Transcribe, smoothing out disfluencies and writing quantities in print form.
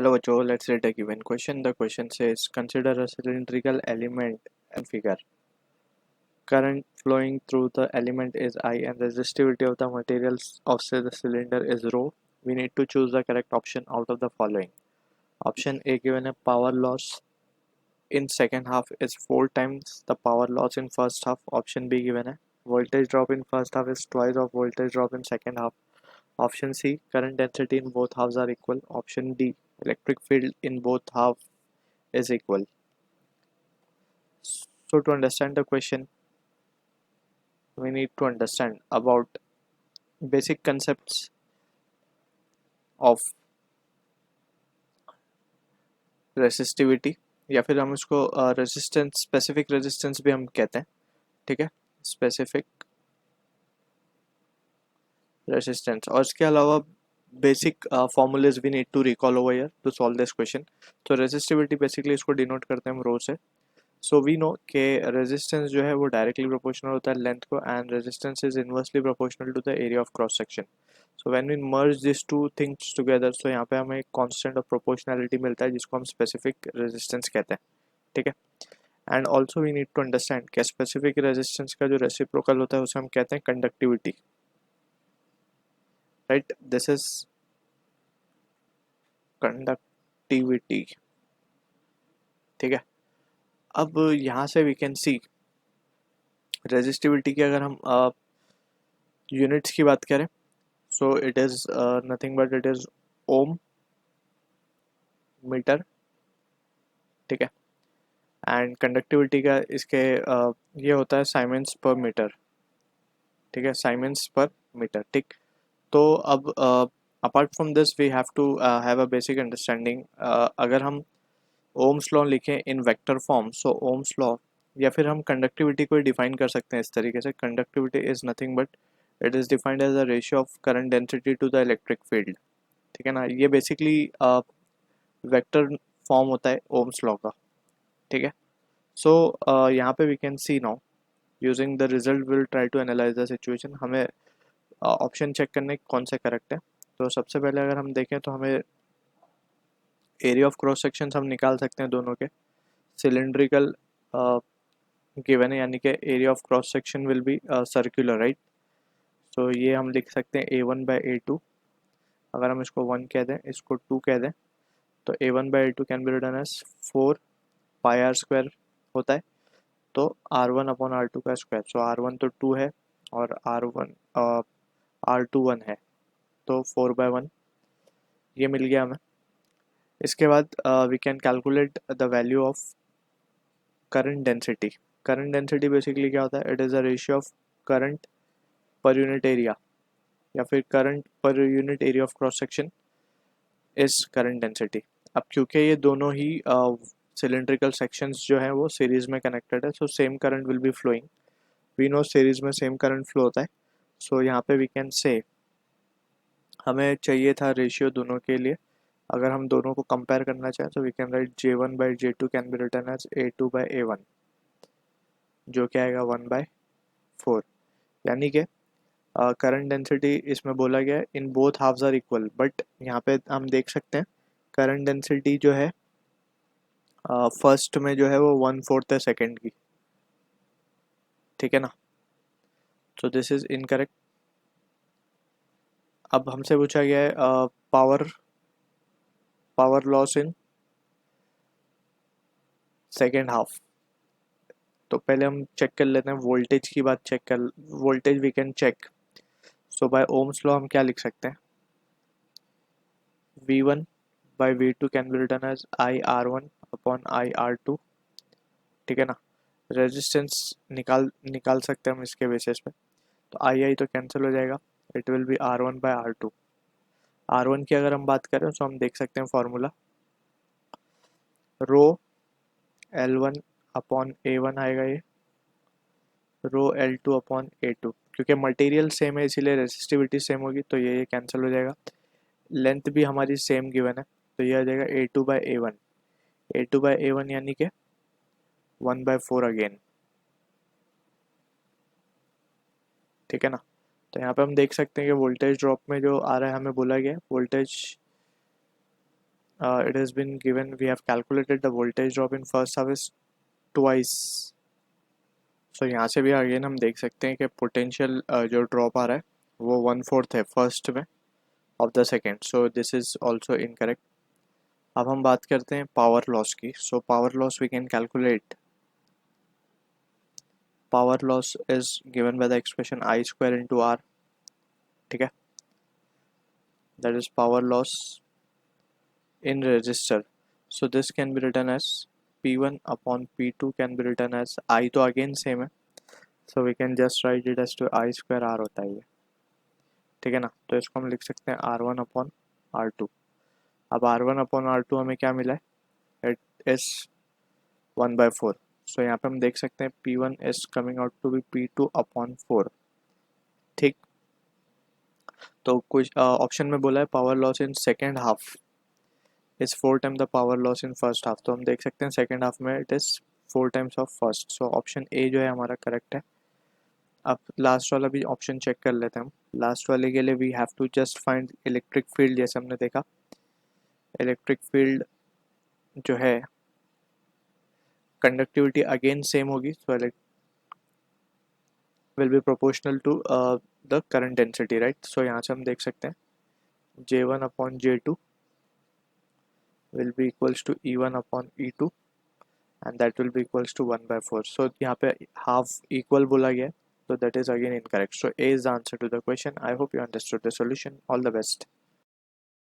Hello, Joe. Let's read a given question. The question says, consider a cylindrical element and figure. Current flowing through the element is I and resistivity of the materials of the cylinder is rho. We need to choose the correct option out of the following. Option A given a power loss in second half is 4 times the power loss in first half. Option B given a voltage drop in first half is twice of voltage drop in second half. Option C, current density in both halves are equal. Option D, electric field in both halves is equal. So to understand the question, we need to understand about basic concepts of resistivity या फिर हम इसको resistance specific resistance भी हम कहते हैं. ठीक है, स्पेसिफिक रेजिस्टेंस. और इसके अलावा basic formulae we need to recall over here to solve this question. तो रेजिस्टिविटी बेसिकली इसको डिनोट करते हैं हम रो से. सो वी नो कि रेजिस्टेंस जो है वो डायरेक्टली प्रोपोर्शनल होता है लेंथ को and resistance is inversely proportional to the area of cross section. So when we merge this two things together, so यहाँ पे हमें एक कांस्टेंट ऑफ प्रोपोर्शनैलिटी मिलता है जिसको हम स्पेसिफिक रेजिस्टेंस कहते हैं. ठीक है, and also we need to understand कि स्पेसिफिक रेजिस्टेंस का जो रेसिप्रोकल होता है उसे हम कहते हैं conductivity. Right, this is conductivity. ठीक है, अब यहाँ से वी कैन सी रेजिस्टिविटी की अगर हम यूनिट्स की बात करें, so it is nothing but it is ohm metre. ठीक है, एंड कंडक्टिविटी का इसके ये होता है साइमेंस पर मीटर. ठीक है, साइमेंस पर मीटर. ठीक, तो अब apart from this we have to have a basic understanding. अगर हम ओम्स लॉ लिखें in vector form, so Ohm's law या फिर हम कंडक्टिविटी को डिफाइन कर सकते हैं इस तरीके से. Conductivity is nothing but it is defined as a ratio of current density to the electric field. ठीक है ना, ये बेसिकली वेक्टर फॉर्म होता है ओम्स लॉ का. ठीक है, सो यहाँ पे we can see now using the result will try to analyse the situation. हमें ऑप्शन चेक करने कौन से करेक्ट है. तो सबसे पहले अगर हम देखें तो हमें एरिया ऑफ क्रॉस सेक्शन हम निकाल सकते हैं दोनों के. सिलेंड्रिकल गिवन है, यानी कि area of cross section will be circular. Right, तो ये हम लिख सकते हैं A1/A2. अगर हम इसको 1 कह दें, इसको 2 कह दें, तो A1/A2 can be written as 4 pi r square होता है. तो R1/R2 का स्क्वायर. सो R1 तो 2 है और R2 1 है, तो 4/1 ये मिल गया हमें. इसके बाद we can calculate the value of current density. Current density basically क्या होता है? It is a ratio of current per unit area या फिर current per unit area of cross section is current density. अब क्योंकि ये दोनों ही सिलेंड्रिकल सेक्शंस जो हैं वो सीरीज में कनेक्टेड है, so same current will be flowing. We know series में सेम करंट फ्लो होता है. सो यहाँ पे वी कैन से हमें चाहिए था रेशियो दोनों के लिए. अगर हम दोनों को कंपेयर करना चाहें तो we can write J1/J2 can be written as A2/A1, जो क्या आएगा 1/4. यानी कि करंट डेंसिटी इसमें बोला गया है in both halves are equal, but यहाँ पे हम देख सकते हैं करंट डेंसिटी जो है फर्स्ट में जो है वो 1/4 है सेकेंड की. ठीक है ना, सो दिस इज इनकरेक्ट. अब हमसे पूछा गया है power loss in second half. तो पहले हम चेक कर लेते हैं वोल्टेज की बात. Voltage we can check. So by Ohm's law हम क्या लिख सकते हैं? V1/V2 can be written as IR1/IR2. ठीक है ना, रेजिस्टेंस निकाल सकते हैं हम इसके बेसिस पे. तो आई तो कैंसिल हो जाएगा, it will be R1/R2. R1 की अगर हम बात करें तो हम देख सकते हैं फॉर्मूला रो L1/A1 आएगा, ये रो L2/A2. क्योंकि मटेरियल सेम है इसीलिए रेजिस्टिविटी सेम होगी, तो ये कैंसिल हो जाएगा. लेंथ भी हमारी सेम गिवन है, तो ये आ जाएगा A2/A1. A2/A1 यानी कि 1/4 अगेन. ठीक है ना, तो यहाँ पे हम देख सकते हैं कि वोल्टेज ड्रॉप में जो आ रहा है हमें बोला गया voltage it has been given, we have calculated the voltage drop in first half is twice. सो यहाँ से भी अगेन हम देख सकते हैं कि पोटेंशियल जो ड्रॉप आ रहा है वो 1/4 है फर्स्ट में of the second, so this is also incorrect. अब हम बात करते हैं पावर लॉस की. सो power loss we can calculate. Power loss is given by the expression I square into R. ठीक है, that is power loss in resistor. So this can be written as P1 upon P2 can be written as I, तो again same है, so we can just write it as to I square R होता है ये. ठीक है ना, तो इसको हम लिख सकते हैं R1 upon R2. अब R1 upon R2 हमें क्या मिला है, इट इज 1/4. सो यहाँ पे हम देख सकते हैं P1 is coming out to be P2 upon 4. ठीक, तो कुछ ऑप्शन में बोला है power loss in second half is 4 time the power loss in first half, तो हम देख सकते हैं सेकेंड हाफ में it is 4 times of first. So option A जो है हमारा करेक्ट है. अब लास्ट वाला भी ऑप्शन चेक कर लेते हैं हम. लास्ट वाले के लिए we have to just find electric field. जैसे हमने देखा इलेक्ट्रिक फील्ड जो है कंडक्टिविटी अगेन सेम होगी, so will be proportional to the current density, right. सो यहाँ से हम देख सकते हैं J1 upon J2 will be equals to E1 upon E2 and that will be equals to 1/4. So यहाँ पे half equal बोला गया है, so that is again incorrect. So A is the answer to the question. I hope you understood the solution. All the best.